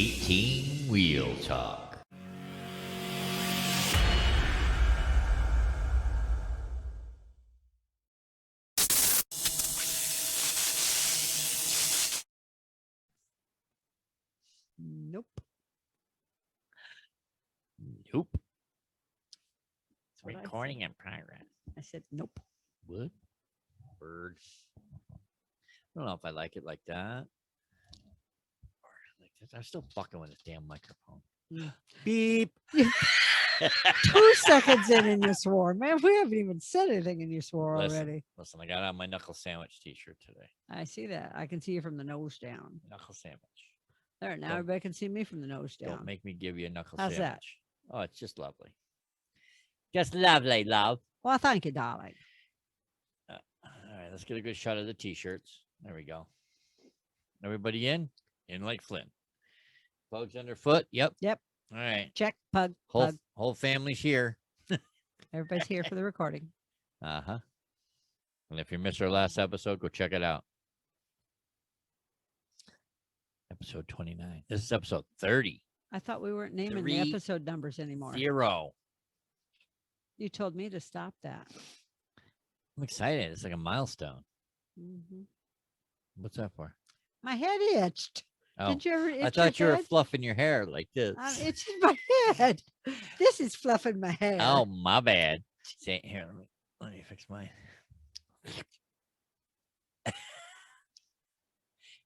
18 Wheel Talk. Nope. Nope. It's What I recording in progress. I said nope. What? Bird. I don't know if I like it like that. Or like this. I'm still fucking with this damn microphone. Beep. 2 seconds in and you swore. Man, we haven't even said anything and you swore already. Listen, I got on my knuckle sandwich t-shirt today. I see that. I can see you from the nose down. Knuckle sandwich. There, now Don't- everybody can see me from the nose down. Don't make me give you a knuckle How's that? sandwich. Oh, it's just lovely. Just lovely, love. Well, thank you, darling. All right, let's get a good shot of the t-shirts. There we go. Everybody in? In like Flint. Bugs underfoot? Yep. Yep. All right. Check, pug, pug. Whole family's here. Everybody's here for the recording. Uh-huh. And if you missed our last episode, go check it out. Episode 29. This is episode 30. I thought we weren't naming the 3, episode numbers anymore. 0. You told me to stop that. I'm excited. It's like a milestone. Mm-hmm. What's that for? My head itched. Oh, Did you ever itch I thought you your were head? fluffing your hair like this. I'm itching my head. This is fluffing my hair. Oh, my bad. See, here, let me fix mine.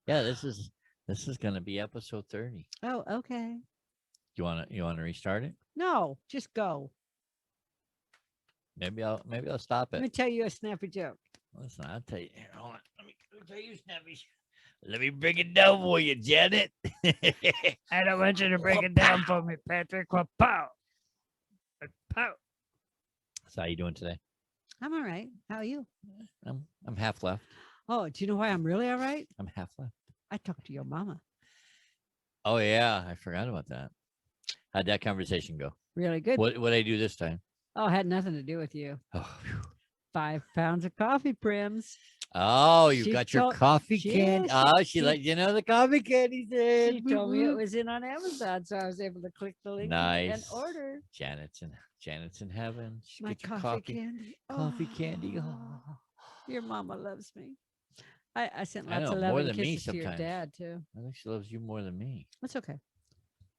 Yeah, this is gonna be episode 30. Oh, okay. You wanna restart it? No, just go. Maybe I'll stop Let it. me tell you a snappy joke. Listen, I'll tell you. Here, hold on. Let me tell you, Snappy. Let me break it down for you, Janet. I don't want you to break it down for me, Patrick. Pow. Pow. So how you doing today? I'm all right. How are you? I'm half left. Oh, do you know why I'm really all right? I'm half left. I talked to your mama. Oh yeah, I forgot about that. How'd that conversation go? Really good. What I do this time? Oh, it had nothing to do with you. Oh, phew. 5 pounds of coffee, Prims. Oh, you She got your told- coffee she- candy. yeah, Oh, she- she she- let you know the coffee candy said. She told me it was in on Amazon, so I was able to click the link and Nice. order Janet's in heaven. She my get your coffee candy. coffee candy. Oh, your mama loves me. I sent I lots of know, more love and than me kisses to your sometimes. dad too. I think she loves you more than me. That's okay.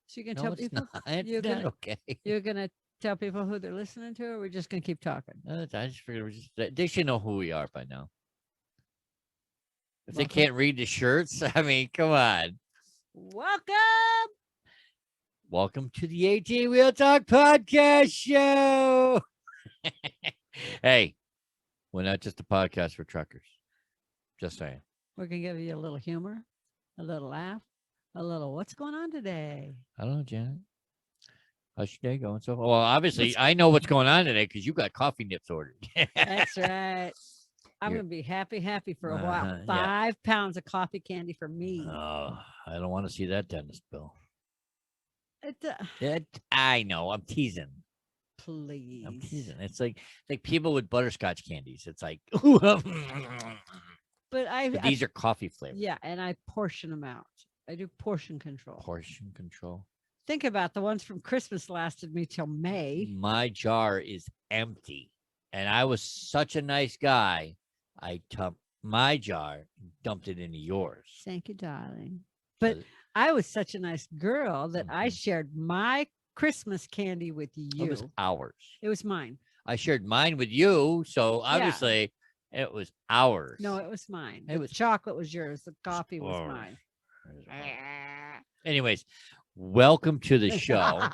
So you can No, tell it's people not. It's you're not gonna- okay. you're gonna tell people who they're listening to, or we're just gonna keep talking. I just figured they should know who we are by now. If they Welcome. can't read the shirts, I mean, come on. Welcome. Welcome to the 18 Wheel Talk podcast show. Hey, we're not just a podcast for truckers. Just saying. We're gonna give you a little humor, a little laugh, a little what's going on today. I don't know, Janet. How's your day going so far? Well, obviously, I know what's going on today because you got coffee nips ordered. That's right. I'm You're- gonna be happy for a while. Uh-huh, yeah. 5 pounds of coffee candy for me. Oh, I don't want to see that dentist bill. It, I know. I'm teasing. please. I'm teasing. It's like people with butterscotch candies. It's like, But but these are coffee flavored. yeah, and I portion them out. I do portion control. Portion control. Think about the ones from Christmas lasted me till May. My jar is empty, and I was such a nice guy. I took my jar and dumped it into yours. Thank you, darling. But So I was such a nice girl that I Mhm. shared my Christmas candy with you. it was ours. It was mine. I shared mine with you, so Yeah. obviously it was ours. No, it was mine. It The was- chocolate was yours. The coffee was Ours. mine. Anyways, welcome to the show.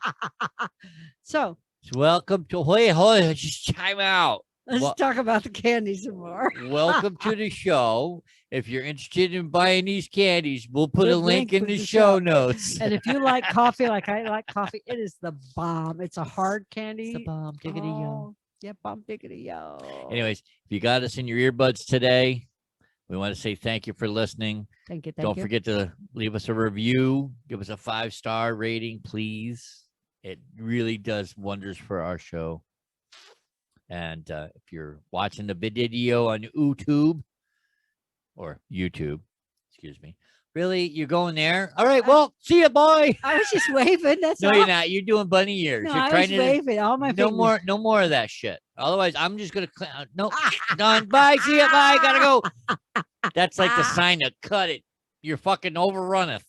So Welcome to hold, just chime out. let's Well- talk about the candy some more. Welcome to the show. If you're interested in buying these candies, we'll put The a link in with the show show. notes. And if you like coffee like I like coffee, it is the bomb. It's a hard candy. It's the bomb, diggity yo. Oh, yeah, bomb diggity yo. Anyways, if you got us in your earbuds today, we want to say thank you for listening. thank you. Don't forget to leave us a review. Give us a 5-star rating, please. It really does wonders for our show. And if you're watching the video on YouTube, excuse me, if Really? You're going there? All right. Well, see you, boy. I was just waving. That's No, all. you're not. You're doing bunny ears. No, You're I trying was to. waving. All my No fingers. more. No more of that shit. Otherwise, I'm just gonna. Nope. Done. Bye. See you. Bye. Gotta go. That's like the sign to cut it. You're fucking overrunneth.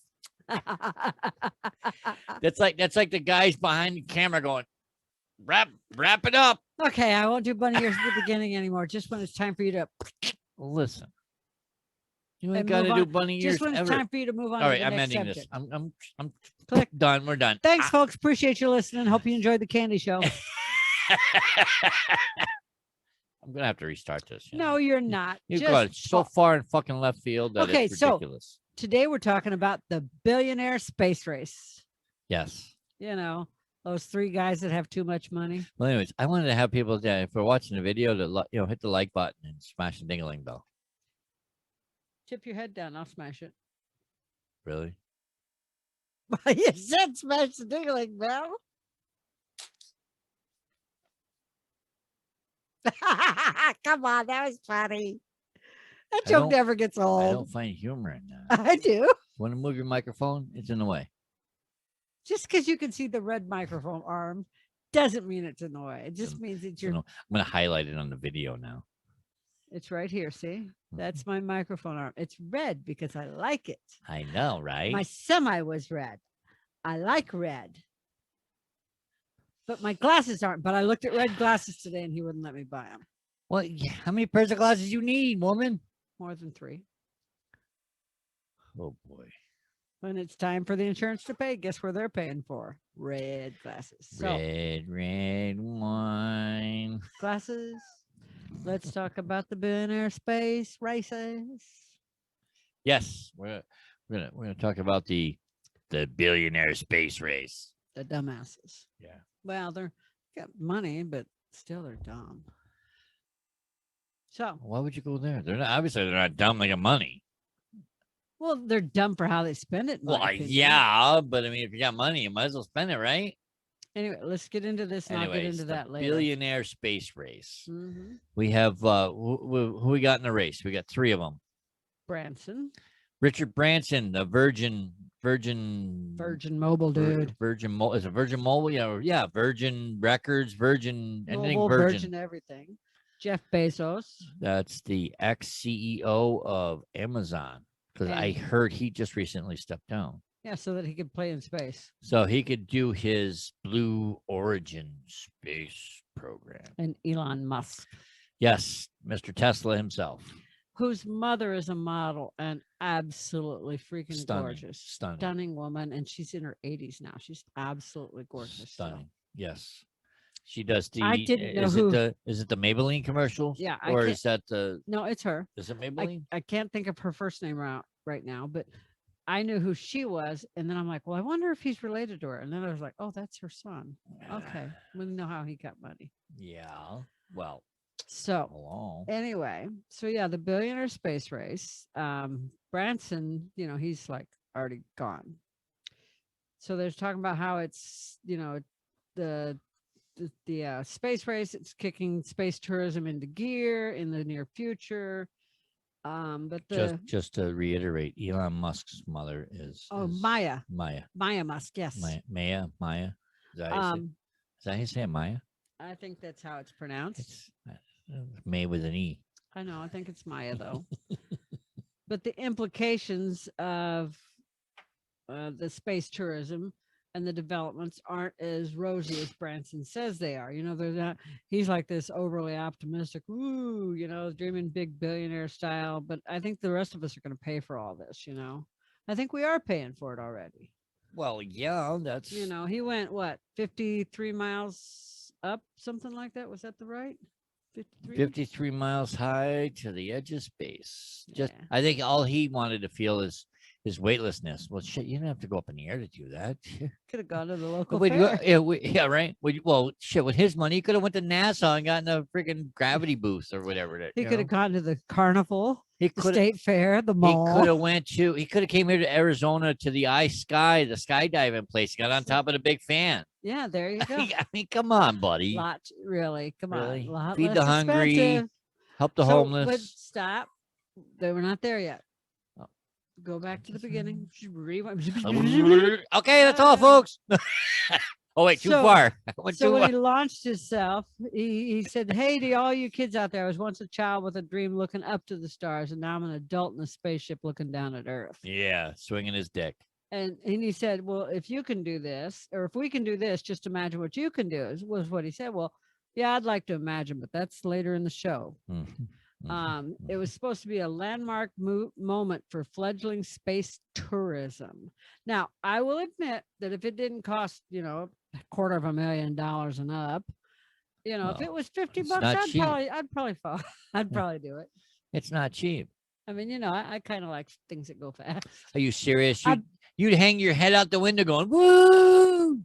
That's like the guys behind the camera going, wrap it up. Okay, I won't do bunny ears at the beginning anymore. Just when it's time for you to Listen, you ain't And got to move do on. bunny ears just when it's ever. time for you to move on. All to right, the I'm next ending subject. this. I'm Click. done. We're done. Thanks, folks. Appreciate you listening. Hope you enjoyed the candy show. I'm gonna have to restart this. No, you're not. You've Just got it so far in fucking left field that Okay, it's so- ridiculous. today we're talking about the billionaire space race. Yes. You know, those three guys that have too much money. Well, anyways, I wanted to have people that if we're watching the video to hit the like button and smash the ding-a-ling bell. Tip your head down. I'll smash it. Really? You said smash the ding-a-ling bell. Come on, that was funny. That I joke don't- never gets I old. don't find humor in that. I do. Want to move your microphone? It's in the way. Just because you can see the red microphone arm doesn't mean it's in the way. It just means it's So no, I'm gonna highlight it on the video now. It's right here. See, Mm-hmm. that's my microphone arm. It's red because I like it. I know, right? My semi was red. I like red. But my glasses aren't. But I looked at red glasses today and he wouldn't let me buy them. Well, how many pairs of glasses you need, woman? More than 3. Oh boy. When it's time for the insurance to pay, guess where they're paying for? Red glasses. So Red wine. glasses. Let's talk about the billionaire space races. Yes, we're gonna talk about the billionaire space race. The dumbasses. Yeah. Well, they're got money, but still they're dumb. So, Why would you go there? They're not obviously they're not dumb. They got money. well, they're dumb for how they spend it. in my Well, opinion. yeah, but I mean, if you got money, you might as well spend it, right? Anyway, let's get into this, and I'll get Anyways, into the that later. billionaire space race. Mm-hmm. We have who we got in the race? We got 3 of them. Branson, Richard Branson, the Virgin Mobile dude, is it Virgin Mobile? Yeah, Virgin Records, Virgin anything Mobile, Virgin. everything. Jeff Bezos. That's the ex-CEO of Amazon. Because I And- heard he just recently stepped down. Yeah, so that he could play in space. So he could do his Blue Origin space program. And Elon Musk, Yes, Mr. Tesla himself. whose mother is a model and absolutely freaking Stunning. gorgeous. Stunning. Stunning woman. And she's in her 80s now. She's absolutely gorgeous. so. Stunning. Yes. She does the I didn't know is who- it the Maybelline commercials? Yeah, I Or can't- is that the No, it's her. is it Maybelline? I can't think of her first name right now, but I knew who she was. And then I'm like, well, I wonder if he's related to her. And then I was like, oh, that's her son. Okay. We know how he got money. Yeah. Well, So hello. anyway, so yeah, the billionaire space race. Branson, he's like already gone. So they're talking about how it's, the space race, it's kicking space tourism into gear in the near future. But Just to reiterate, Elon Musk's mother is Maya Maya. Musk, yes. Maya. Is that how you say it, Maya? I think that's how it's pronounced. It's May with an E. I know, I think it's Maya though. But the implications of the space tourism and the developments aren't as rosy as Branson says they are. They're not. He's like this overly optimistic, dreaming big billionaire style. But I think the rest of us are going to pay for all this. I think we are paying for it already. Well, yeah, that's He went 53 miles up, something like that. Was that the right? 53. 53 miles high to the edge of space. Just Yeah. I think all he wanted to feel is his weightlessness. Well, shit, you didn't have to go up in the air to do that. Could have gone to the local But fair. yeah, right. Well, shit, with his money, he could have went to NASA and gotten a freaking gravity boost or whatever. He could have gone to the carnival, He the could state fair, the He mall. could have He could have came here to Arizona to the the skydiving place. Got on top of the big fan. Yeah, there you go. I mean, come on, buddy. Lot, really, come Really? on. Lot Feed the less hungry, expensive. help the So, homeless. But stop. They were not there yet. Oh. Go back to the beginning. Rewind. Okay, that's all, folks. Oh wait, too So- far. Went So too when far. he launched himself, he said, "Hey, to all you kids out there, I was once a child with a dream looking up to the stars, and now I'm an adult in a spaceship looking down at Earth." Yeah, swinging his dick. And he said, "Well, if you can do this, or if we can do this, just imagine what you can do." Was what he said. Well, yeah, I'd like to imagine, but that's later in the show. It was supposed to be a landmark moment for fledgling space tourism. Now, I will admit that if it didn't cost, $250,000 and up, if Well, it was 50 it's bucks, not I'd cheap. probably fall. I'd probably do it. It's not cheap. I mean, I kind of like things that go fast. Are you serious? I'd- You'd hang your head out the window going, woo!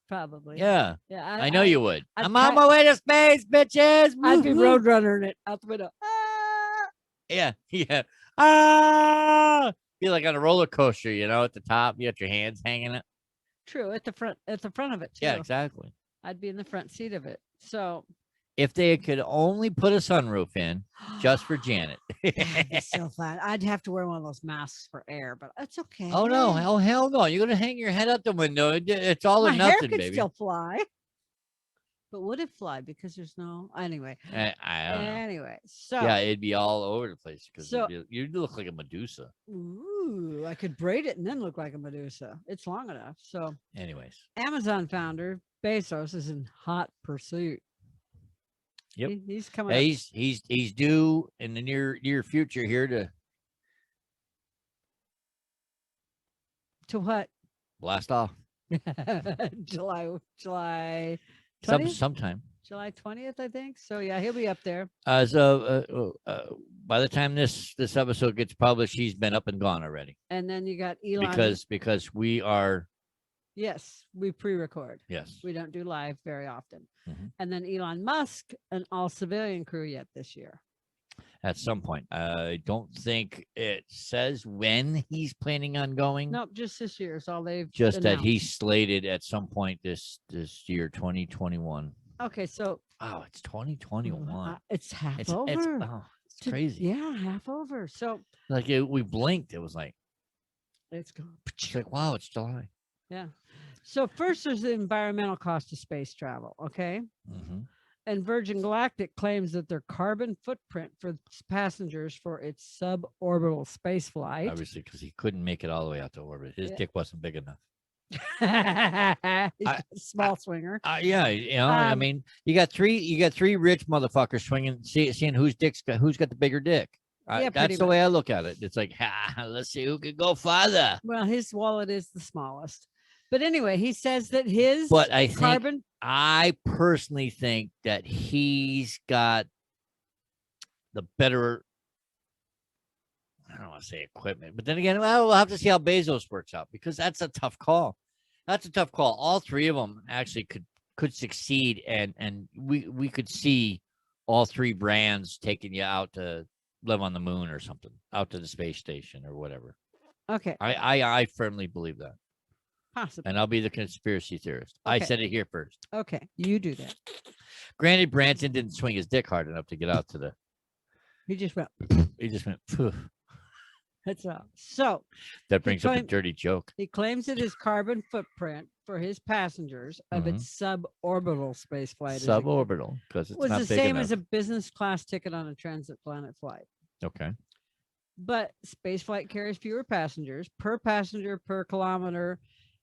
Probably. Yeah, Yeah. I know you would. I'd I'm on my way to space, bitches. I'd be Woo-hoo. roadrunnering it out the window. Ah! Yeah, yeah. Ah! Be like on a roller coaster, at the top. You got your hands hanging it. True. At the front of it too. Yeah, exactly. I'd be in the front seat of it. So If they could only put a sunroof in just for Janet. that'd be so fun. I'd have to wear one of those masks for air, but that's okay. Oh no! Hell no! You're gonna hang your head out the window. It's all My or hair nothing, could baby. still fly. But would it fly? Because there's no anyway. I don't know. Anyway, so Yeah, it'd be all over the place because So- you look like a Medusa. ooh, I could braid it and then look like a Medusa. It's long enough. So Anyways, Amazon founder Bezos is in hot pursuit. Yep. He's coming. yeah, Up. he's due in the near future here to To what? blast off July 20th? sometime. July 20th, I think. So yeah, he'll be up there. By the time this episode gets published, he's been up and gone already And then you got Elon. because we are Yes, we pre-record. yes. We don't do live very often. Mhm. And then Elon Musk, an all civilian crew yet this year. At some point, I don't think it says when he's planning on going. Nope, just this year is all they've Just that announced. he's slated at some point this year, 2021. Okay, so Oh, it's 2021. it's half It's over. it's crazy. Yeah, half over. So Like we blinked, it was like it's gone. it's like wow, it's July. Yeah. So first there's the environmental cost of space travel. Okay. Mm-hmm. And Virgin Galactic claims that their carbon footprint for its passengers for its suborbital space flight. Obviously, because he couldn't make it all the way out to orbit. His Yeah. dick wasn't big enough. He's a small swinger. Yeah, I Um, mean, you got three rich motherfuckers seeing who's got the bigger dick. Yeah, That's pretty the way I look at it. It's like, let's see who can go farther. Well, his wallet is the smallest. But anyway, he says that his But I think carbon I personally think that he's got the better, I don't want to say equipment, but then again, well, we'll have to see how Bezos works out because that's a tough call. That's a tough call. All three of them actually could succeed, and we could see all three brands taking you out to live on the moon or something, out to the space station or whatever. okay, I firmly believe that, possible. and I'll be the conspiracy theorist. I Okay. said it here first. Okay, you do that. Granted, Branson didn't swing his dick hard enough to get out to the. He just went. He just went. Phew. That's all. So That brings up a claimed- dirty joke. he claims that his carbon footprint for his passengers of its suborbital space flight is Suborbital, because it's was not the big same enough. as a business class ticket on a transit planet flight. Okay. But space flight carries fewer passengers per passenger per kilometer.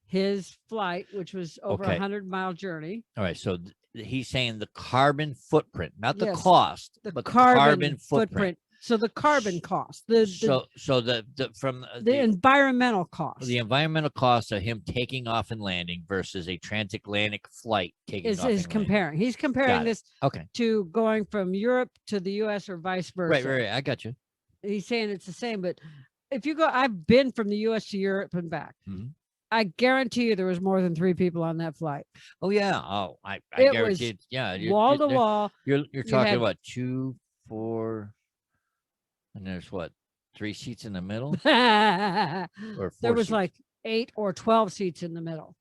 His flight, which was over Okay. 100-mile journey, All right. So he's saying the carbon footprint, not the Yes, cost, the but carbon, the carbon footprint. So the carbon cost, the So the from the environmental cost the environmental cost of him taking off and landing versus a transatlantic flight taking is off and landing. comparing. He's comparing Got it. this Okay. to going from Europe to the U.S. or vice versa. Right. I got you. He's saying it's the same, but if you go, I've been from the U.S. to Europe and back. Mhm. I guarantee you there was more than 3 people on that flight. Oh yeah. Oh, I It guarantee was it. Yeah. Wall to wall. You're talking had- about 2, 4, and there's what 3 seats in the middle there or 4 was seats? like 8 or 12 seats in the middle.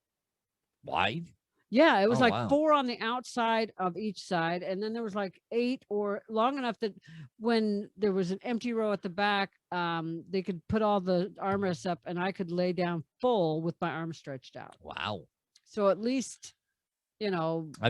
wide. Yeah, it was Oh, like wow. 4 on the outside of each side, and then there was like 8 or long enough that when there was an empty row at the back, they could put all the armrests up, and I could lay down full with my arms stretched out. Wow. So at least, I've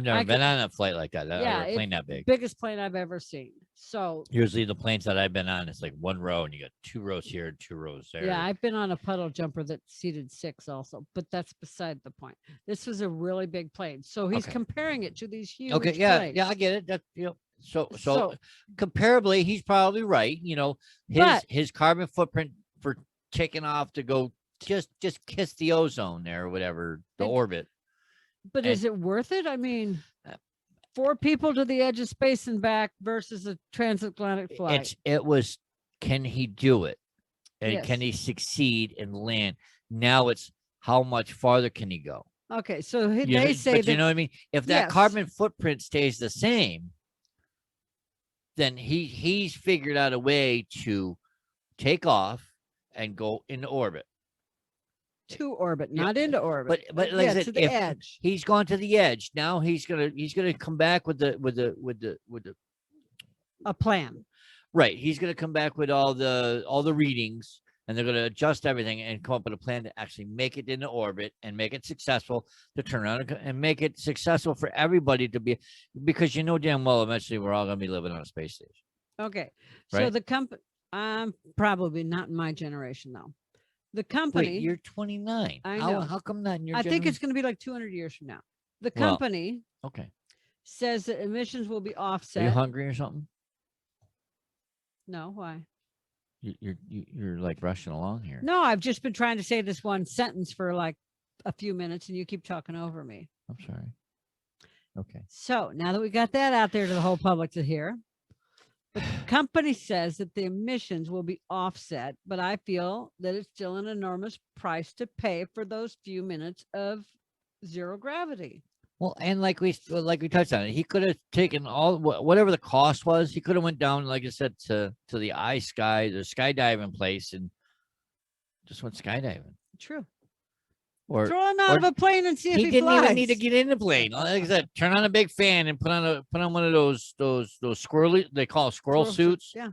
never I been could- on a flight like that. yeah, Or a plane that big. biggest plane I've ever seen. So Usually the planes that I've been on, it's like 1 row and you got 2 rows here and 2 rows there. yeah, I've been on a puddle jumper that seated 6 also, but that's beside the point. This was a really big plane. So he's Okay. comparing it to these huge Okay, yeah, planes. yeah, I get it. That so So- comparably, he's probably right. But- His carbon footprint for taking off to go just kiss the ozone there or whatever, the And- orbit. But And- is it worth it? I mean, Uh, 4 people to the edge of space and back versus a transatlantic flight. It was, can he do it? And can Yes. he succeed and land? Now it's how much farther can he go? Okay, so You they know- say but that you know what I mean? If that yes. carbon footprint stays the same, then he's figured out a way to take off and go into orbit. to orbit, Yeah, not into orbit. But like I yeah, said, to the if edge. he's gone to the edge, now he's gonna come back with the A plan. right. He's gonna come back with all the readings, and they're gonna adjust everything and come up with a plan to actually make it into orbit and make it successful, to turn around and make it successful for everybody to be, because damn well eventually we're all gonna be living on a space station. Okay. So Right. the company, probably not in my generation though. The company, Wait, you're 29. I How- know. How come not in your I think it's generation? going to be like 200 years from now. The Well, company Okay. says that emissions will be Are you offset. hungry or something? No, why? You're like rushing along here. No, I've just been trying to say this one sentence for like a few minutes and you keep talking over me. I'm sorry. Okay. So now that we got that out there to the whole public to hear, the company says that the emissions will be offset, but I feel that it's still an enormous price to pay for those few minutes of zero gravity. Well, and like we touched on it, he could have taken all whatever the cost was. He could have went down, like I said, to the the skydiving place, and just went skydiving. True. Or Throw him out or of a plane and see if he he didn't flies. even need to get in the plane. Like I said, turn on a big fan and put on one of those squirrely, they call it squirrel suits, Yeah.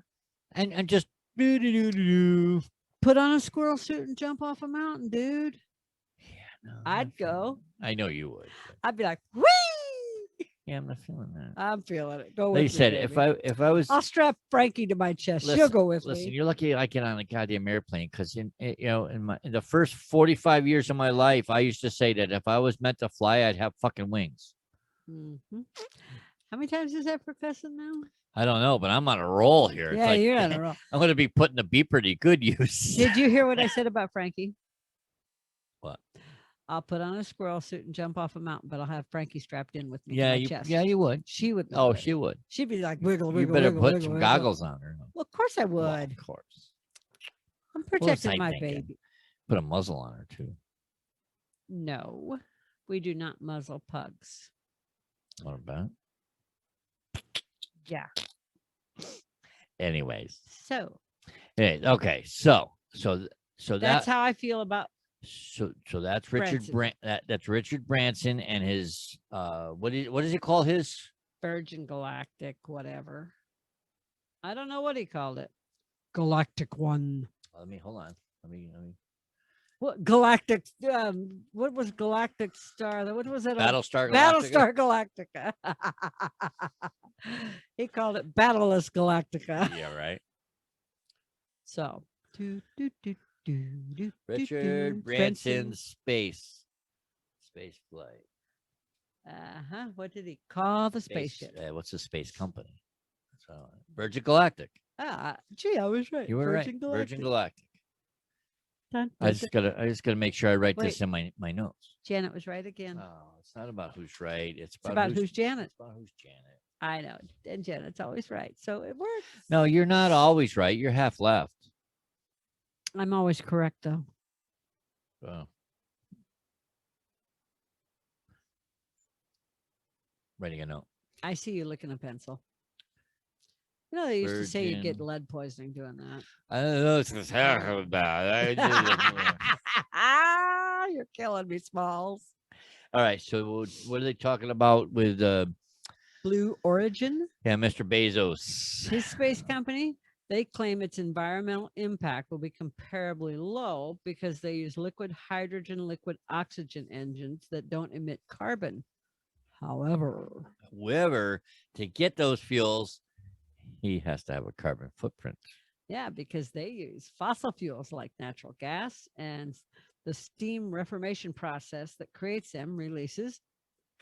and just do. Put on a squirrel suit and jump off a mountain, dude. No, I'm I'd not feeling go. it. I know you would. but I'd be like, whee! Yeah, I'm not feeling that. I'm feeling it. Go with Like me. you said, baby. if I was I'll strap Frankie to my chest. She'll Listen, go with listen, me. you're lucky I get on a goddamn airplane, because in the first 45 years of my life, I used to say that if I was meant to fly, I'd have fucking wings. Mhm. How many times is that for cussing now? I don't know, but I'm on a roll here. It's Yeah, like, you're on a roll. I'm going to be putting the beeper to good use. Did you hear what I said about Frankie? What? I'll put on a squirrel suit and jump off a mountain, but I'll have Frankie strapped in with me yeah, to my chest. you would. She would. Oh, love it. she would. She'd be like wiggle, wiggle. You better wiggle, put wiggle, some wiggle. goggles on her. Well, of course I Well, would. of course. I'm What was protecting I my thinking? baby. Put a muzzle on her too. No, we do not muzzle pugs. What about? Yeah. Anyways, So okay, so that's that how I feel about so that's Richard Branson. that's Richard Branson and his what does he call his? Virgin Galactic, whatever. I don't know what he called it. Galactic One. Let me hold on. Let me What Galactic? What was Galactic Star? What was it? Battlestar Galactica. Battlestar Galactica. He called it Battleless Galactica. Yeah, right. So, do, do, do, do, do, Richard Branson's space flight. What did he call the spaceship? What's the space company? So, Virgin Galactic. Gee, I was right. You were Virgin right. Virgin Galactic. Dun, I dun, just dun. gotta make sure I write Wait. this in my notes. Janet was right again. No, it's not about who's right. It's It's about who's it's Janet. about who's Janet. I know. And Janet's always right. So it works. No, you're not always right. You're half left. I'm always correct, though. Oh. Writing a note. I see you licking a pencil. You know, they used to say you get Virgin. lead poisoning doing that. I don't know what to talk about. You're killing me, Smalls. All right. So what are they talking about with Blue Origin, Mr. Bezos? his space company, they claim its environmental impact will be comparably low because they use liquid hydrogen, liquid oxygen engines that don't emit carbon. However, However, to get those fuels, he has to have a carbon footprint. yeah, because they use fossil fuels like natural gas, and the steam reformation process that creates them releases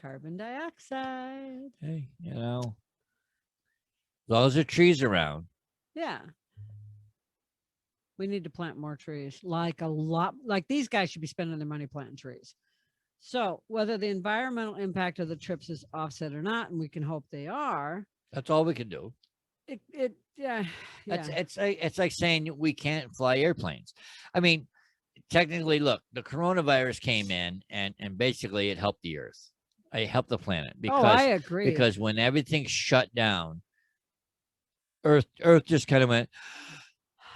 carbon dioxide. Hey, you know, as long as there are trees around. Yeah. We need to plant more trees, like a lot. Like these guys should be spending their money planting trees. So, whether the environmental impact of the trips is offset or not, and we can hope they are, That's all we can do. yeah. It's like saying we can't fly airplanes. I mean, technically, look, the coronavirus came in and basically it helped the Earth. It helped the planet Oh, I because agree. because when everything shut down, Earth just kind of went.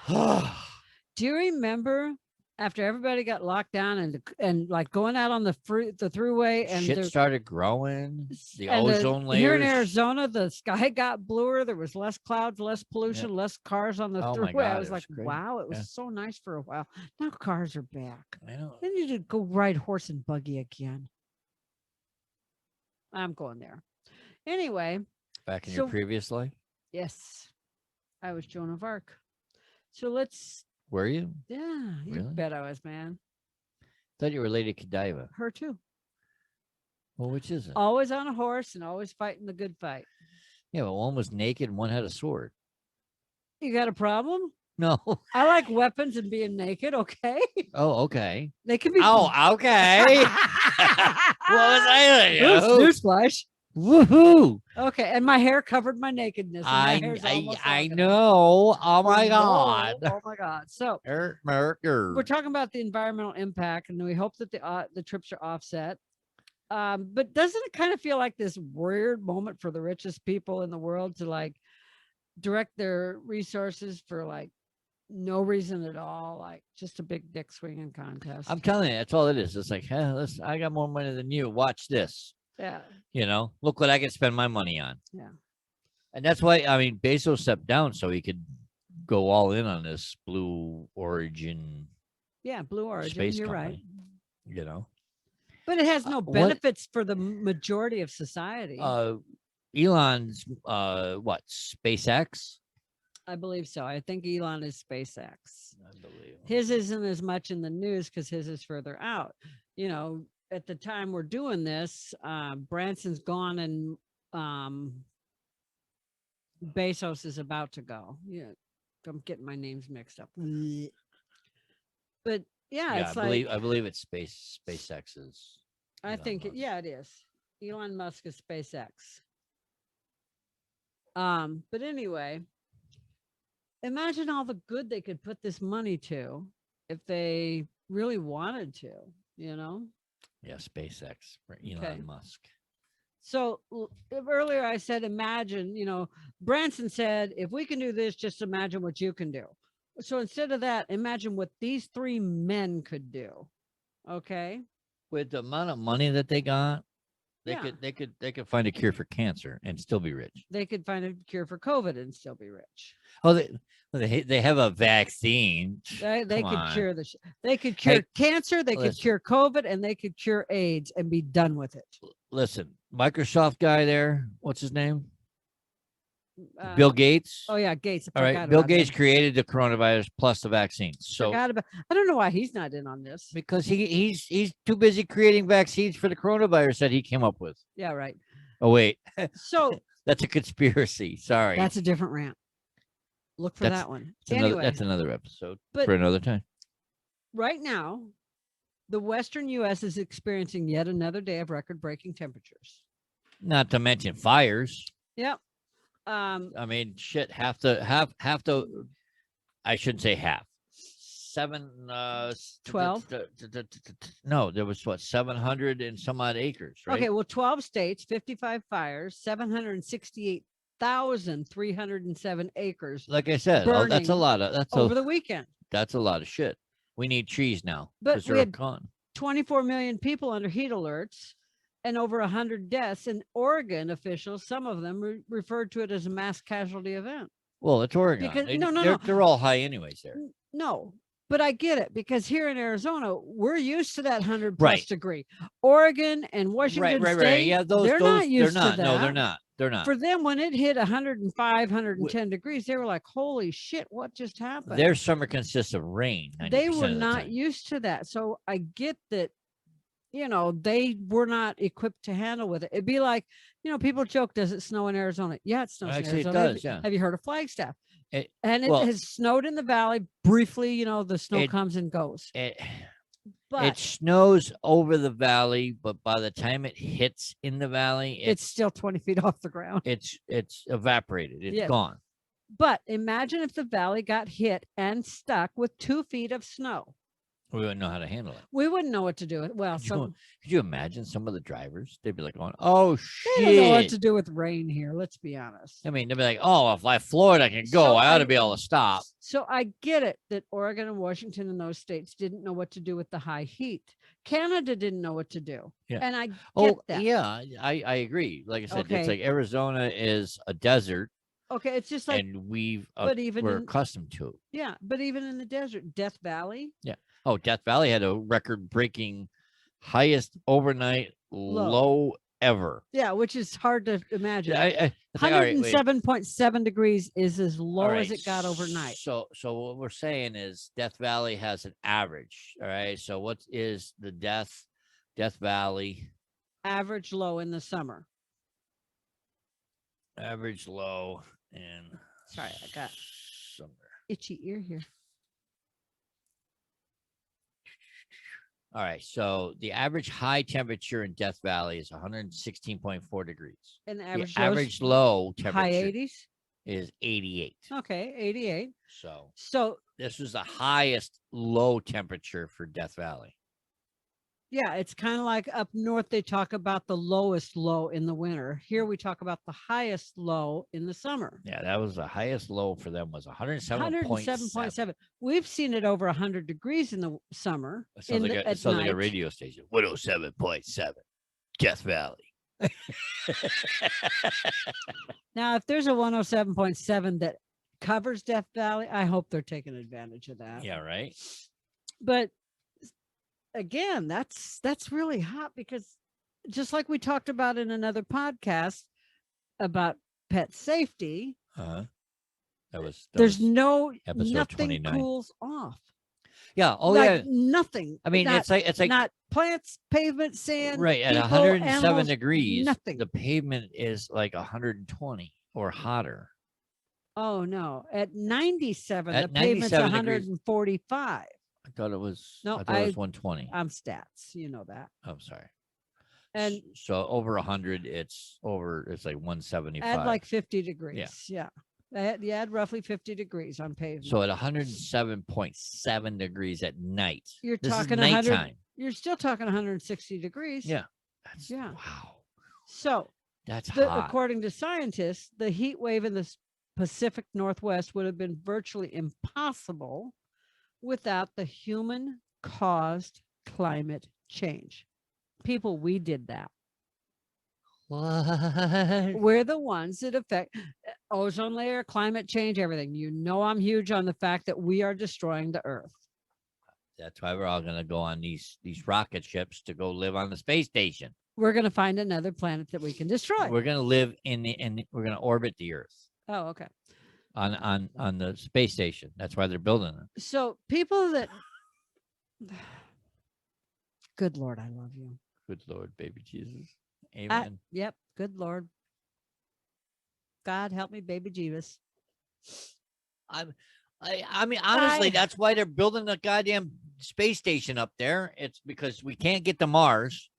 Do you remember after everybody got locked down and like going out on the throughway and Shit started growing. The and ozone layers. here in Arizona, the sky got bluer. There was less clouds, less pollution, less cars on the Oh my throughway. God, I it was was like, great. wow, it was Yeah. so nice for a while. Now cars are back. I know. They need to go ride horse and buggy again. I'm going there. Anyway, Back in so- your previous life, yes, I was Joan of Arc. So let's, were you? yeah, you Really? bet I was, man. Thought you were Lady Godiva. Her too. Well, which is it? Always on a horse and always fighting the good fight. Yeah, but one was naked and one had a sword. You got a problem? No. I like weapons and being naked. Okay, Oh, okay. they can be. Oh, okay. What was I Oops, doing? newsflash. Woohoo! Okay, and my hair covered my nakedness. And my hair's almost I walking out. know. Oh my No, God. Oh my God. So We're we're talking about the environmental impact, and we hope that the trips are offset. But doesn't it kind of feel like this weird moment for the richest people in the world to like direct their resources for like no reason at all, like just a big dick swinging contest? I'm telling you, that's all it is. It's like, hey, listen, I got more money than you. Watch this. Yeah. You know, look what I can spend my money on. Yeah. And that's why, I mean, Bezos stepped down so he could go all in on this Blue Origin Yeah. Blue Origin. space You're company. right. You know, But it has no what- benefits for the majority of society. Elon's what, SpaceX? I believe so. I think Elon is SpaceX. I believe. His isn't as much in the news because his is further out. You know, at the time we're doing this, Branson's gone and Bezos is about to go. Yeah, I'm getting my names mixed up. But yeah, Yeah, it's I believe it's SpaceX's. I Elon think Musk. yeah, it is. Elon Musk is SpaceX. But anyway, imagine all the good they could put this money to if they really wanted to, you know? Yeah, SpaceX for Elon Okay. Musk. So earlier I said, imagine, you know, Branson said, if we can do this, just imagine what you can do. So instead of that, imagine what these three men could do. Okay. With the amount of money that they got, Yeah. they could find a cure for cancer and still be rich. They could find a cure for COVID and still be rich. Oh, they have a vaccine. They Come could on. cure they could cure cancer, they could listen. cure COVID, and they could cure AIDS and be done with it. Listen, Microsoft guy there, what's his name? Bill Gates. Oh yeah, Gates. I All right, forgot Bill about Gates him. created the coronavirus plus the vaccine. So Forgot about, I don't know why he's not in on this. because he's too busy creating vaccines for the coronavirus that he came up with. Yeah, right. Oh wait, So that's a conspiracy. Sorry, that's a different rant. Look for That's- that one. that's another episode but- for another time. Right now, the Western U.S. is experiencing yet another day of record-breaking temperatures. Not to mention fires. Yep. I mean, shit. Half the. I shouldn't say half. 12? No, there was what 700 and some odd acres, right? Okay, well, 12 states, 55 fires, 768,307 acres Like I said, that's a burning lot of over the weekend. that's a lot of shit. We need trees now But because we they're had- gone. 24 million people under heat alerts. and over 100 deaths. In Oregon, officials, some of them referred to it as a mass casualty event. Well, it's Oregon. Because- They, no, they're all high anyways there. No, but I get it, because here in Arizona, we're used to that 100 plus Right. degree. Oregon and Washington Right. State, Yeah, they're not used they're not. to that. No, they're not. They're not. For them, when it hit 105, 110 degrees, they were like, holy shit, what just happened? Their summer consists of rain. They 90% were of the not time. used to that. So I get that, they were not equipped to handle with it. It'd be like, people joke, does it snow in Arizona? Yeah, it snows Actually, in it Arizona. does, yeah. Have you heard of Flagstaff? It- And it well- has snowed in the valley briefly, the snow It- comes and goes. It But snows over the valley, but by the time it hits in the valley, it's still 20 feet off the ground. it's evaporated. It's Yes. gone. But imagine if the valley got hit and stuck with 2 feet of snow. We wouldn't know how to handle it. We wouldn't know what to do. Well, Could you imagine some of the drivers? They'd be like, going, "Oh they don't know what shit!" to do with rain here. Let's be honest. I mean, they'd be like, "Oh, if I Florida can go, So I ought I- to be able to stop." So I get it that Oregon and Washington and those states didn't know what to do with the high heat. Canada didn't know what to do. Yeah. And I get Oh, that. yeah, I agree. Like I said, Okay. it's like Arizona is a desert, Okay. It's just like, and but even we're in, accustomed to it. yeah, but even in the desert, Death Valley, Oh, Death Valley had a record-breaking highest overnight low ever. yeah, which is hard to imagine. It's like, all right, wait. 107.7 degrees is as low All as right, it got overnight. So what we're saying is Death Valley has an average. All right. So what is the Death Valley Average low in the summer. average low in Sorry, I got summer? itchy ear here. All right. So the average high temperature in Death Valley is 116.4 degrees. And the The average, average low high temperature 80s. is 88. Okay, 88. So So this was the highest low temperature for Death Valley. yeah, it's kind of like up north, they talk about the lowest low in the winter. Here we talk about the highest low in the summer. Yeah, that was the highest low for them was 107.7. 107.7. We've seen it over 100 degrees in the summer. It sounds, like, at it sounds like a night. radio station. 107.7 Death Valley. Now, if there's a 107.7 that covers Death Valley, I hope they're taking advantage of that. Yeah, right. But again, that's really hot, because just like we talked about in another podcast about pet safety, Uh-huh. That was there's no episode nothing 29. cools off. yeah. Oh like yeah. nothing. I mean, not, it's like not plants, pavement, sand. right at people, 107 animals, degrees. nothing. The pavement is like 120 or hotter. Oh no! At 97, At the pavement's 97 degrees. 145. I thought it was. No, I thought it was 120. I'm stats, you know that. I'm sorry. And So over 100, it's like 175. add like 50 degrees. Yeah. You add roughly 50 degrees on pavement. So at 107.7 degrees at night. You're This is talking 100. nighttime. You're still talking 160 degrees. Yeah. That's, Yeah. Wow. So That's hot. according to scientists, the heat wave in the Pacific Northwest would have been virtually impossible without the human caused climate change. People, we did that. What? We're the ones that affect ozone layer, climate change, everything. You know, I'm huge on the fact that we are destroying the earth. That's why we're all gonna go on these rocket ships to go live on the space station. We're going to find another planet that we can destroy. We're gonna live we're gonna orbit the Earth Oh, okay. on the space station. That's why they're building it. So people that, good Lord, I love you. Good Lord, baby Jesus. Amen. Yep. Good Lord. God help me, baby Jesus. I mean, honestly, I- that's why they're building the goddamn space station up there. It's because we can't get to Mars.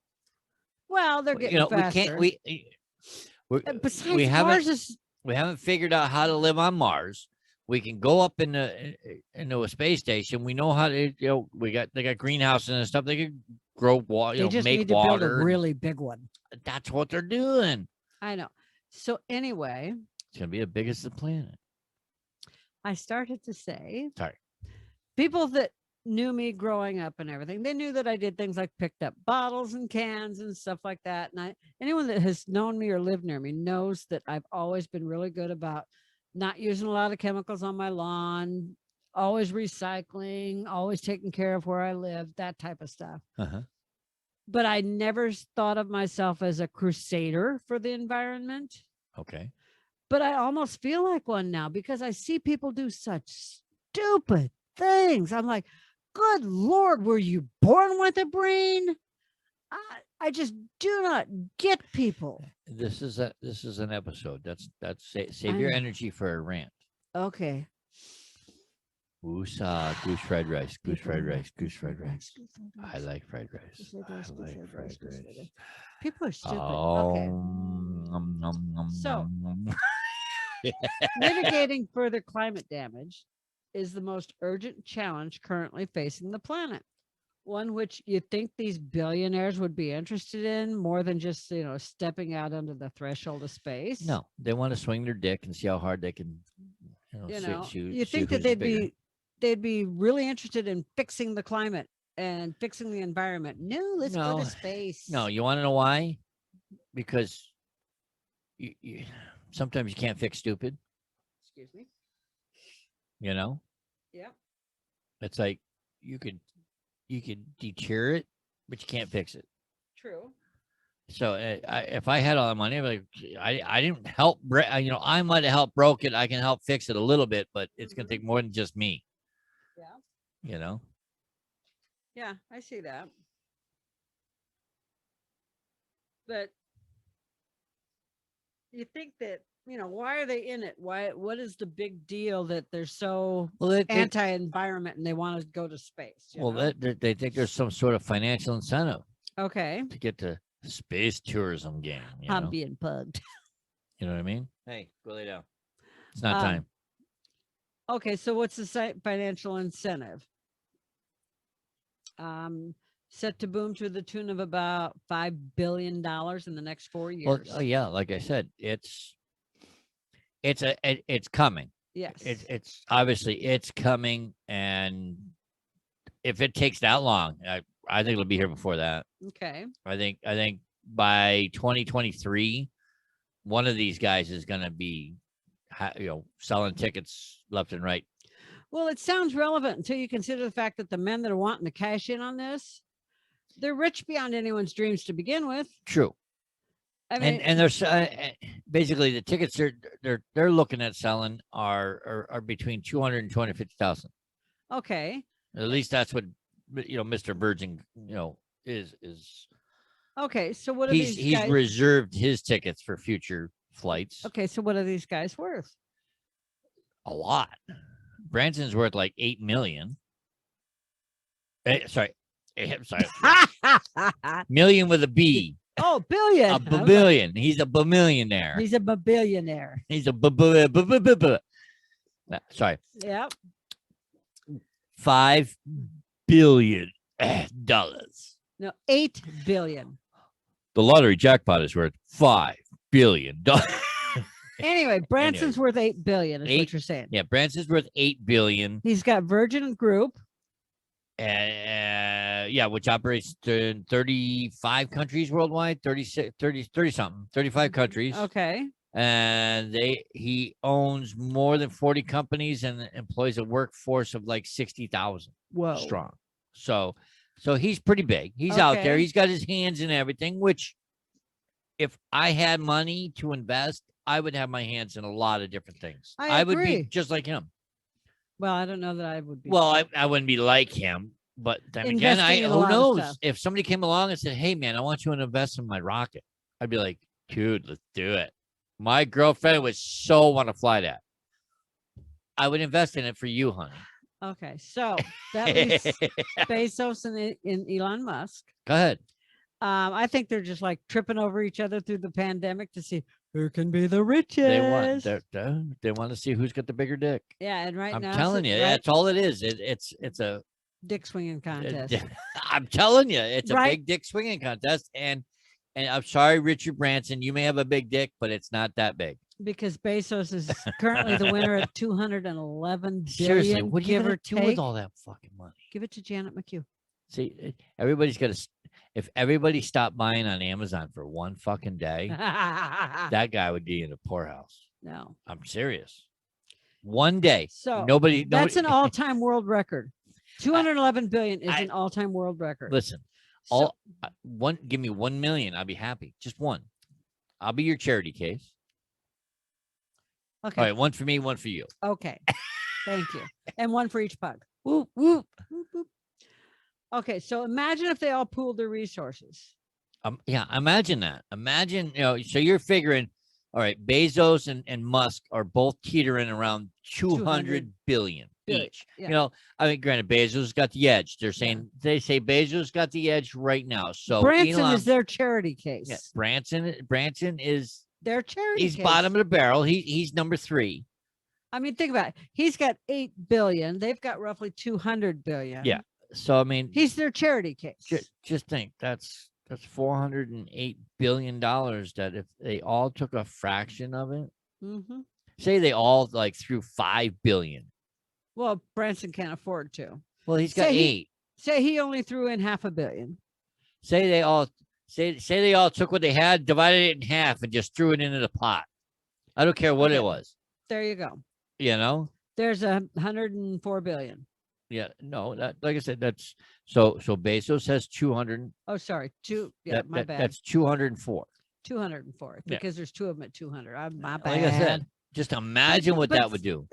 Well, they're getting faster. we can't. Besides, we haven't Mars is we haven't figured out how to live on Mars. We can go up into a space station. We know how to. They got greenhouses and stuff. They can grow water. they just make need to water. build a really big one. That's what they're doing. I know. So anyway, It's gonna be the biggest of the planet. I started to say, Sorry. people that knew me growing up and everything, they knew that I did things like picked up bottles and cans and stuff like that. And anyone that has known me or lived near me knows that I've always been really good about not using a lot of chemicals on my lawn, always recycling, always taking care of where I live, that type of stuff. Uh-huh. But I never thought of myself as a crusader for the environment. Okay. But I almost feel like one now because I see people do such stupid things. I'm like, good Lord, were you born with a brain? I just do not get people. This is an episode. Save your know. energy for a rant. Okay. Goose fried rice, goose fried rice, goose fried rice. I like fried rice. I like fried rice. People are stupid. Oh, Okay. So- nom. Mitigating further climate damage is the most urgent challenge currently facing the planet. One which you think these billionaires would be interested in more than just, stepping out under the threshold of space. No, they want to swing their dick and see how hard they can, shoot. You think that they'd be really interested in fixing the climate and fixing the environment. No, let's go No. to space. No, you want to know why? Because you sometimes you can't fix stupid. Excuse me. Yep. It's like you could deter it, but you can't fix it. True. So if I had all the money, I'd be like, I didn't help. I might have helped broke it. I can help fix it a little bit, but it's gonna take more than just me. Yeah. Yeah, I see that. But you think that, why are they in it? What is the big deal that they're so Well, anti-environment and they want to go to space? they think there's some sort of financial incentive Okay. to get to space tourism game. I'm being plugged. You know what I mean? Hey, go lay down. It's not time. Okay, so what's the financial incentive? Set to boom to the tune of about $5 billion in the next 4 years. Well, yeah, like I said, it's coming. Yes. It's obviously it's coming, and if it takes that long, I think it'll be here before that. Okay. I think by 2023, one of these guys is going to be, selling tickets left and right. Well, it sounds relevant until you consider the fact that the men that are wanting to cash in on this, they're rich beyond anyone's dreams to begin with. True. I mean, and there's basically the tickets they're looking at selling are between 200 and 250,000. Okay. At least that's what Mr. Virgin is. Okay, so what are these He's guys? reserved his tickets for future flights. Okay, so what are these guys worth? A lot. Branson's worth like 8 million. Sorry. Million with a B. Oh, billion. A billion. He's a billionaire. He's a billionaire. He's a sorry. Yep. $5 billion. No, 8 billion. The lottery jackpot is worth $5 billion. Anyway, Branson's worth 8 billion, is what you're saying. Yeah, Branson's worth $8 billion. He's got Virgin Group. Which operates in 35 countries worldwide, 35 countries. Okay. And he owns more than 40 companies and employs a workforce of like 60,000 strong. So he's pretty big. He's out there. He's got his hands in everything, which if I had money to invest, I would have my hands in a lot of different things. I would be just like him. Well, I don't know that I would be. Well, I wouldn't be like him, but then again, who knows? If somebody came along and said, "Hey, man, I want you to invest in my rocket," I'd be like, "Dude, let's do it." My girlfriend would so want to fly that. I would invest in it for you, honey. Okay, so that leaves Bezos and Elon Musk. Go ahead. I think they're just like tripping over each other through the pandemic to see who can be the richest. They want to see who's got the bigger dick. Yeah, and now I'm telling you, that's all it is. It's a dick swinging contest. I'm telling you, it's a big dick swinging contest. And I'm sorry, Richard Branson, you may have a big dick, but it's not that big. Because Bezos is currently the winner at 211 Seriously, billion, what are you give gonna or do take. with all that fucking money? Give it to Janet McHugh. See, everybody's got to. If everybody stopped buying on Amazon for one fucking day, that guy would be in a poorhouse. No. I'm serious. One day. So Nobody. that's an all-time world record. 211 billion is I- an all-time world record. Listen. So, One. Give me 1 million. I'll be happy. Just one. I'll be your charity case. okay. All right. One for me. One for you. Okay. Thank you. And one for each pug. Whoop whoop. Boop, boop. Okay. So imagine if they all pooled their resources. Yeah. Imagine that. Imagine. So you're figuring. All right. Bezos and Musk are both teetering around 200 billion billion, each. yeah. I mean, granted, Bezos got the edge. They say Bezos got the edge right now. So Branson Elon, is their charity case. yeah, Branson is Their charity he's case. bottom of the barrel. He's number 3. I mean, think about it. He's got 8 billion. They've got roughly 200 billion. Yeah. So I mean, He's their charity case. just think that's $408 billion that if they all took a fraction of it, Mm-hmm. say they all like threw 5 billion. Well, Branson can't afford to. Well, he's got Say 8. Say he only threw in $500 million. Say they all took what they had, divided it in half, and just threw it into the pot. I don't care what Okay. it was. There you go. There's 104 billion. Yeah, no, that like I said, that's so Bezos has 200. Oh, sorry. Yeah, my bad. That's 204. 204 Yeah. because there's 2 of them at 200. My bad. Like I said, just imagine what but that would do.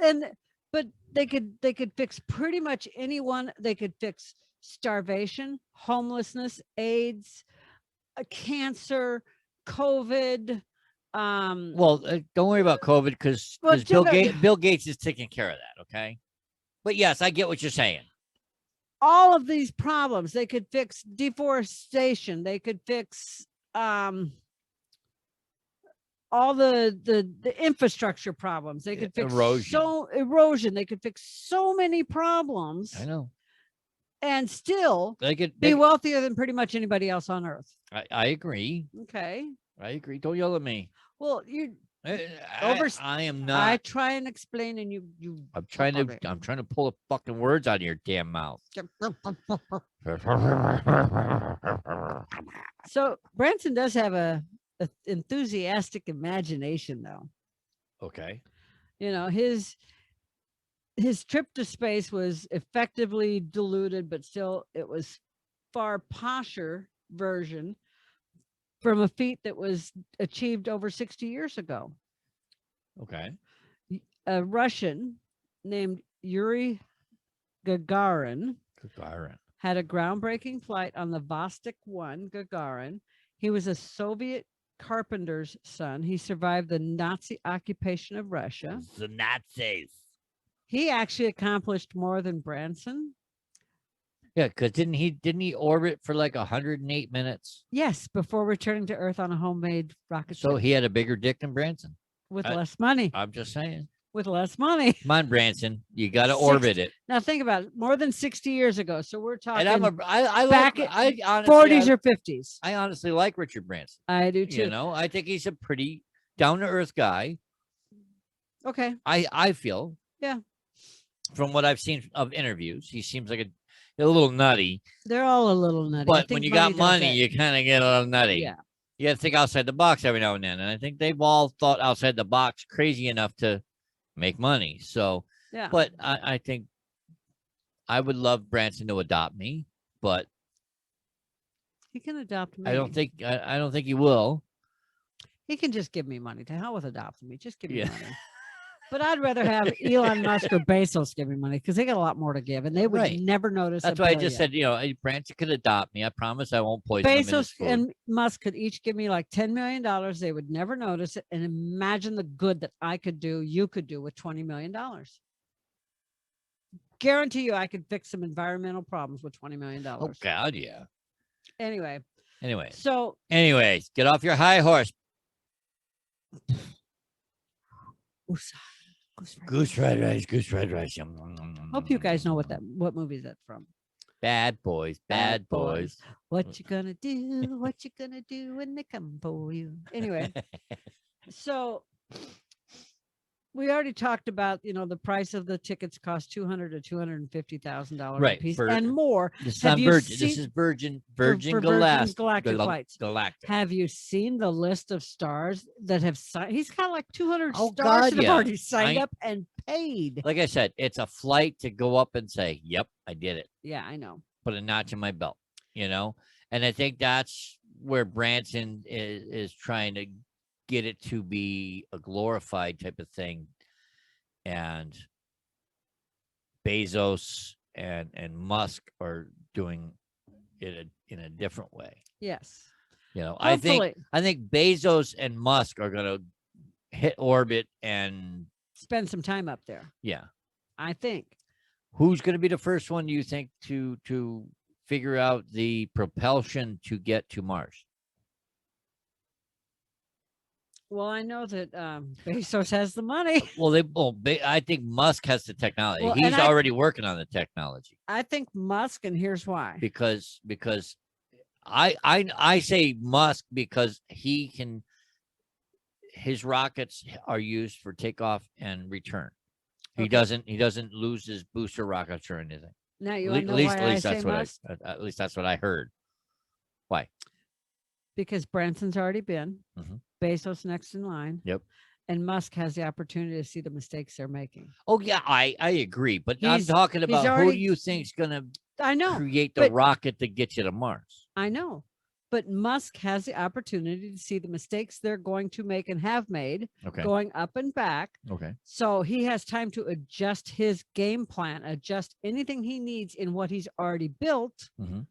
But they could fix pretty much anyone. They could fix starvation, homelessness, AIDS, cancer, COVID. Well, don't worry about COVID because Well, Bill Gates is taking care of that. Okay, but yes, I get what you're saying. all of these problems. They could fix deforestation. They could fix all the infrastructure problems. They could fix erosion. They could fix so many problems. I know. And still They could be wealthier than pretty much anybody else on earth. I agree. Okay. I agree. Don't yell at me. Well, you I am not. I try and explain, and you. I'm trying to pull the fucking words out of your damn mouth. So Branson does have a enthusiastic imagination, though. Okay. His trip to space was effectively diluted, but still it was far posher version from a feat that was achieved over 60 years ago. Okay. A Russian named Yuri Gagarin had a groundbreaking flight on the Vostok 1 Gagarin. He was a Soviet carpenter's son. He survived the Nazi occupation of Russia. The Nazis. He actually accomplished more than Branson. Yeah, because didn't he orbit for like 108 minutes? Yes, before returning to Earth on a homemade rocket So ship he had a bigger dick than Branson. with less money. I'm just saying. With less money. Come on, Branson. You got to orbit it. Now think about it. More than 60 years ago. So we're talking And I back like, at honestly, 40s or 50s. I honestly like Richard Branson. I do too. I think he's a pretty down to earth guy. Okay. I feel. Yeah. From what I've seen of interviews, he seems like a little nutty. They're all a little nutty. But when you got money, you kind of get a little nutty. Yeah. You got to think outside the box every now and then. And I think they've all thought outside the box crazy enough to make money. So, yeah. But I think I would love Branson to adopt me, but he can adopt me. I don't think he will. He can just give me money. To hell with adopting me. Just give me Yeah. money. But I'd rather have Elon Musk or Bezos give me money because they got a lot more to give, and they would Right. never notice. That's why I just said, Branson could adopt me. I promise I won't poison him in his Bezos food. and Musk could each give me like $10 million. They would never notice it. And imagine the good that I could do, you could do with $20 million. Guarantee you I could fix some environmental problems with $20 million. Oh, God, yeah. Anyway. So. Anyways, get off your high horse. Goose fried rice. Yum, yum, yum, yum, Hope you yum, guys yum, know yum. what movie is that from. Bad boys. Bad boys. What you gonna do? What you gonna do when they come for you? Anyway, so we already talked about, the price of the tickets cost $200,000 to $250,000 Right, a piece for- and more. This is Have not you Virgin. This seen- is Virgin for Virgin Galactic flights. Galactic. Have you seen the list of stars that have signed? He's got like 200 Oh, stars God, that have yeah. already signed I- up and paid. Like I said, it's a flight to go up and say, "Yep, I did it." Yeah, I know. Put a notch in my belt, And I think that's where Branson is trying to get it to be a glorified type of thing, and Bezos and Musk are doing it in a different way. Yes. I Hopefully. think Bezos and Musk are going to hit orbit, and Spend some time up there. yeah, I think. who's going to be the first one, do you think, to figure out the propulsion to get to Mars? Well, I know that Bezos has the money. Well, I think Musk has the technology. Well, and He's I- already working on the technology I think Musk, and here's why. because I say Musk because his rockets are used for takeoff and return. He Okay. doesn't lose his booster rockets or anything. Now you At want to know least, why at least I that's say what Musk? at least that's what I heard. Why? Because Branson's already been. Mhm. Bezos next in line. Yep. And Musk has the opportunity to see the mistakes they're making. Oh yeah, I agree, but I'm He's- talking he's about who already- do you think's gonna I know. create the but- rocket to get you to Mars? I know. But Musk has the opportunity to see the mistakes they're going to make and have made Okay. going up and back. Okay. So he has time to adjust his game plan, adjust anything he needs in what he's already built Mhm.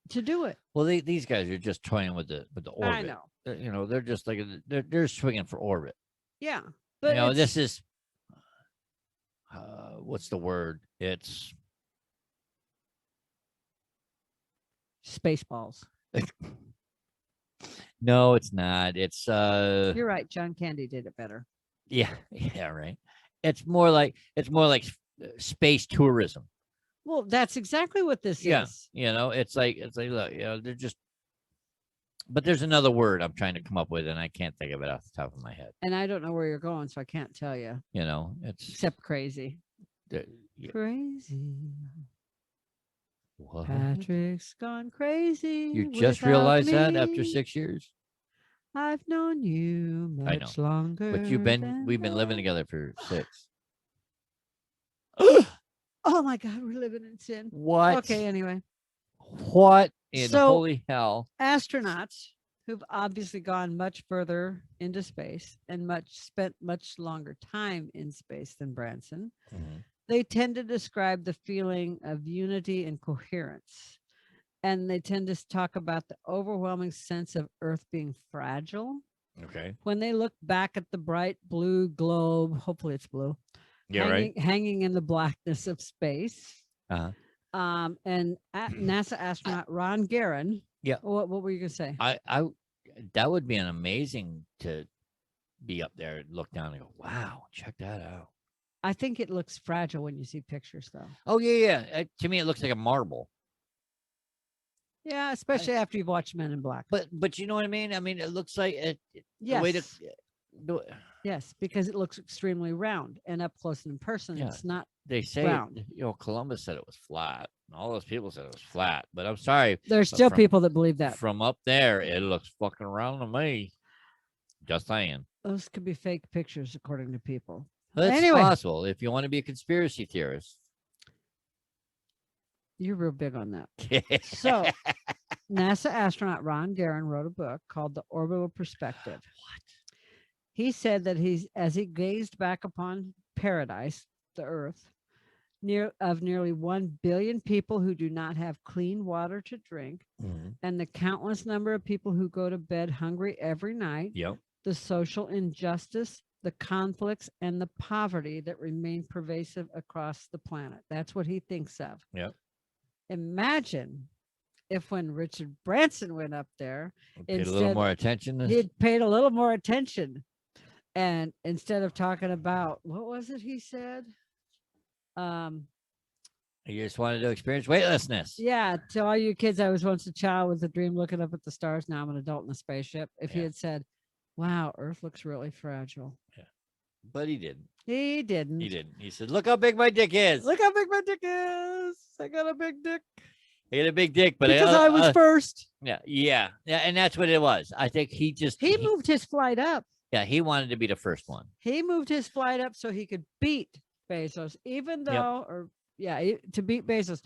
to do it. Well, these guys are just toying with the orbit. I know. They're just like they're swinging for orbit. Yeah. But This is what's the word? It's Spaceballs. no, it's not. It's You're right. John Candy did it better. yeah, right. It's more like space tourism. Well, that's exactly what this Yeah. is. It's like look, they're just. But there's another word I'm trying to come up with, and I can't think of it off the top of my head. And I don't know where you're going, so I can't tell you. It's Except crazy. yeah. Crazy. What? Patrick's gone crazy. You just without realized that after me. 6 years? I've known you I know, much longer. But we've been living that. together for 6. Oh my God, we're living in sin. What? Okay, anyway. What in So- holy hell? Astronauts who've obviously gone much further into space and spent much longer time in space than Branson. Mhm. They tend to describe the feeling of unity and coherence. And they tend to talk about the overwhelming sense of Earth being fragile. Okay. When they look back at the bright blue globe, hopefully it's blue, Yeah, right. hanging in the blackness of space. Uh-huh. And NASA astronaut Ron Gagarin. Yeah. What were you going to say? I that would be an amazing to be up there and look down and go, wow, check that out. I think it looks fragile when you see pictures, though. Oh yeah. To me, it looks like a marble. Yeah, especially after you've watched Men in Black. But you know what I mean? I mean, it looks like it. Yes. The way to do it. Yes, because it looks extremely round and up close and in person. Yeah. It's not. They say, Round. Columbus said it was flat, and all those people said it was flat. But I'm sorry, There's still from- people that believe that. from up there, it looks fucking round to me. Just saying. Those could be fake pictures, according to people. But it's Anyway. possible if you want to be a conspiracy theorist. You're real big on that. So, NASA astronaut Ron Gagarin wrote a book called The Orbital Perspective. What? He said that as he gazed back upon paradise, the Earth, nearly 1 billion people who do not have clean water to drink, Mhm. and the countless number of people who go to bed hungry every night, Yep. the social injustice, the conflicts, and the poverty that remain pervasive across the planet. That's what he thinks of. Yep. Imagine if when Richard Branson went up there, Paid a little Instead, more attention. he'd paid a little more attention. And instead of talking about, what was it he said? You just wanted to experience weightlessness. Yeah, to all you kids, I was once a child with a dream looking up at the stars. Now I'm an adult in a spaceship. If he Yeah. had said, wow, Earth looks really fragile. but he didn't. He didn't. He didn't. He said, "Look how big my dick is. Look how big my dick is. I got a big dick. I got a big dick, but Because I was first. yeah, and that's what it was. I think he just He moved his flight up. Yeah, he wanted to be the first one. He moved his flight up so he could beat Bezos, even though, to beat Bezos,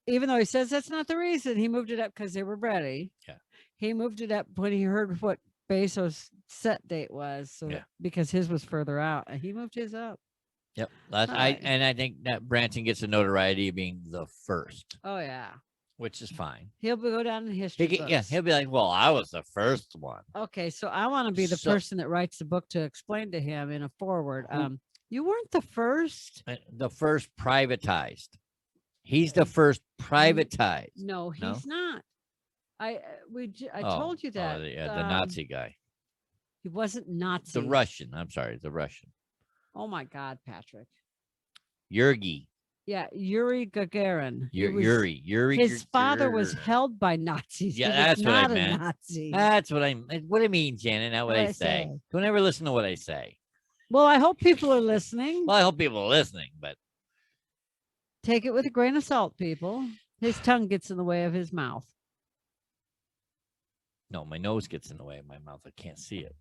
even though he says that's not the reason. He moved it up because they were ready. Yeah. He moved it up when he heard what Bezos' set date was, so because his was further out, and he moved his up. Yep. Right. I think that Branson gets the notoriety of being the first, Oh yeah, which is fine. he'll go down in history. Books. He'll be like, "Well, I was the first one." Okay, so I want to be the person that writes the book to explain to him in a foreword. You weren't the first. The first privatized. He's the first privatized. No, he's not. I told you that. The Nazi guy. He wasn't Nazi. The Russian. I'm sorry, the Russian. Oh my God, Patrick. Yuri. Yeah, Yuri Gagarin. Yuri. His father was held by Nazis. Yeah, He was that's what I not a meant. Nazi. That's what what I mean, Janet. Not what I say. Don't ever listen to what I say. Well, I hope people are listening. Well, I hope people are listening, but take it with a grain of salt, people. His tongue gets in the way of his mouth. No, my nose gets in the way of my mouth. I can't see it.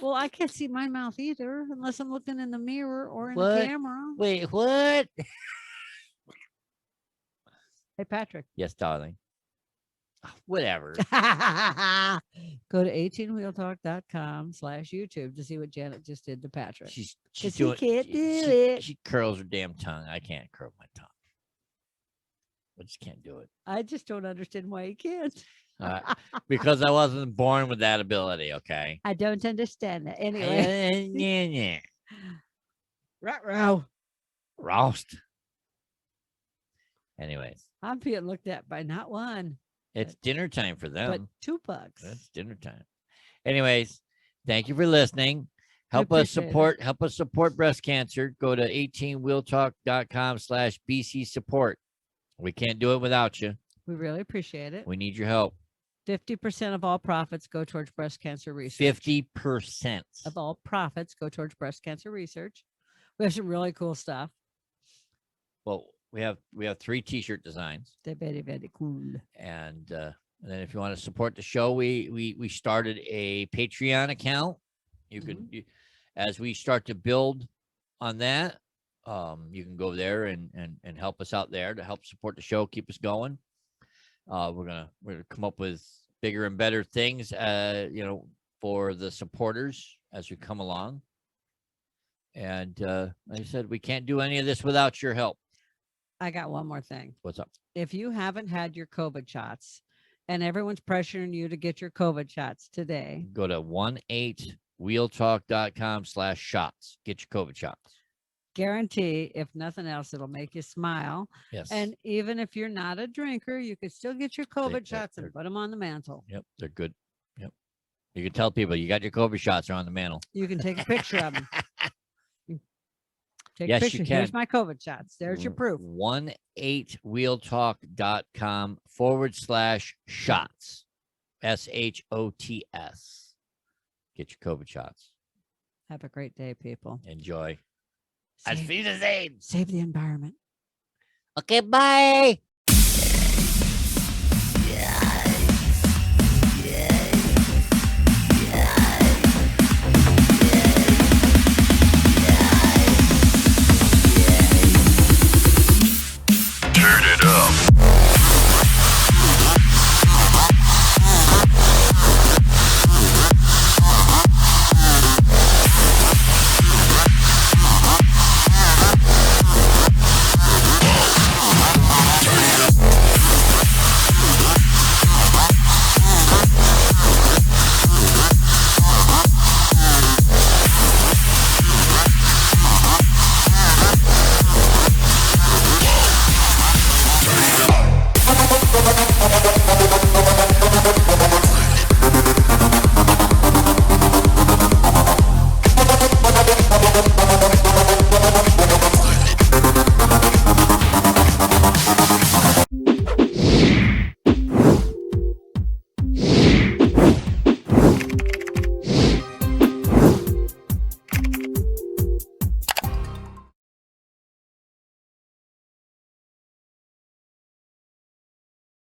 Well, I can't see my mouth either unless I'm looking in the mirror or in What? the camera. Wait, what? Hey, Patrick. Yes, darling. Whatever. Go to 18wheeltalk.com/YouTube to see what Janet just did to Patrick. She's Because he doing, can't do it. She curls her damn tongue. I can't curl my tongue. I just can't do it. I just don't understand why he can't. Because I wasn't born with that ability, okay? I don't understand that. Anyway. Yeah. Ruh-roh. Roast. Anyways, I'm being looked at by not one, it's dinner time for them. but 2 bucks. It's dinner time. Anyways, thank you for listening. Help us support breast cancer. Go to 18wheeltalk.com/BC support. We can't do it without you. We really appreciate it. We need your help. 50% of all profits go towards breast cancer research. 50% of all profits go towards breast cancer research. We have some really cool stuff. Well, we have 3 t-shirt designs. They're very, very cool. And then if you want to support the show, we started a Patreon account. You can, as we start to build on that, you can go there and help us out there to help support the show, keep us going. We're gonna come up with bigger and better things, for the supporters as we come along. And like I said, we can't do any of this without your help. I got one more thing. What's up? If you haven't had your COVID shots and everyone's pressuring you to get your COVID shots today, Go to 18wheeltalk.com/shots. Get your COVID shots. guarantee, if nothing else, it'll make you smile. Yes. And even if you're not a drinker, you could still get your COVID shots they're- and put them on the mantle. Yep, they're good. Yep. You can tell people you got your COVID shots are on the mantle. You can take a picture of them. Take Yes, a you picture. can. Here's my COVID shots. There's your proof. 18wheeltalk.com/shots. SHOTS. Get your COVID shots. Have a great day, people. Enjoy. Save, Wiedersehen. save the environment. Okay, bye.